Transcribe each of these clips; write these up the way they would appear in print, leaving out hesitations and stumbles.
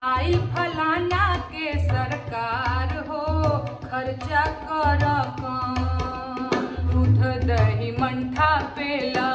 आइल फलाना के सरकार हो, खर्चा कर कम, दूध दही मंठा पेला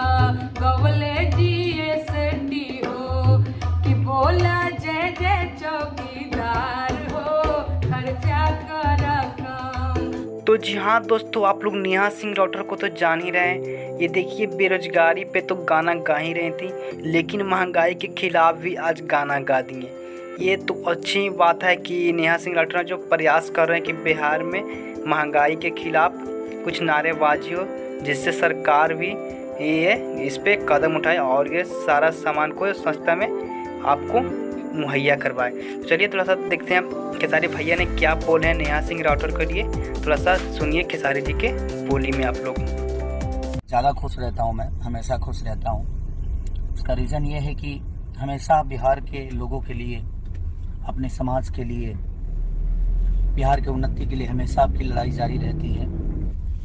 गवले जीएसटी हो, कि बोला जय जय चौकीदार हो, खर्चा कर कम। तो जी हाँ दोस्तों, आप लोग नेहा सिंह राउटर को तो जान ही रहे हैं। ये देखिए, बेरोजगारी पे तो गाना गा ही रही थी, लेकिन महंगाई के खिलाफ भी आज गाना गा दिए। ये तो अच्छी बात है कि नेहा सिंह राउटर जो प्रयास कर रहे हैं कि बिहार में महंगाई के खिलाफ कुछ नारेबाजी हो, जिससे सरकार भी ये इस पे कदम उठाए और ये सारा सामान को सस्ता में आपको मुहैया करवाए। तो चलिए थोड़ा सा देखते हैं खेसारी भैया ने क्या बोले हैं नेहा सिंह राउटर के लिए। थोड़ा सा सुनिए खेसारी जी के बोली में आप लोग। ज़्यादा खुश रहता हूँ, मैं हमेशा खुश रहता हूँ। उसका रीज़न ये है कि हमेशा बिहार के लोगों के लिए, अपने समाज के लिए, बिहार के उन्नति के लिए हमेशा आपकी लड़ाई जारी रहती है,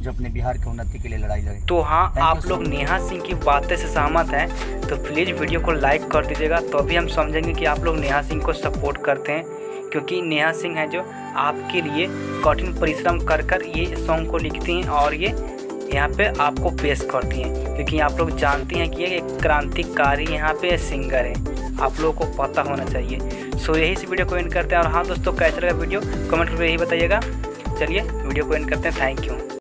जो अपने बिहार के उन्नति के लिए लड़ाई लड़े। तो हाँ, आप लोग नेहा सिंह की बातें से सहमत हैं तो प्लीज़ वीडियो को लाइक कर दीजिएगा, तो अभी हम समझेंगे कि आप लोग नेहा सिंह को सपोर्ट करते हैं, क्योंकि नेहा सिंह है जो आपके लिए कठिन परिश्रम कर ये सॉन्ग को लिखती हैं और ये यहाँ पे आपको पेश करती हैं, क्योंकि आप लोग जानते हैं कि ये एक क्रांतिकारी यहाँ पे सिंगर है, आप लोगों को पता होना चाहिए। सो यही इस वीडियो को एंड करते हैं। और हाँ दोस्तों, कैसा लगा वीडियो कमेंट करके यही बताइएगा। चलिए वीडियो को एंड करते हैं। Thank you.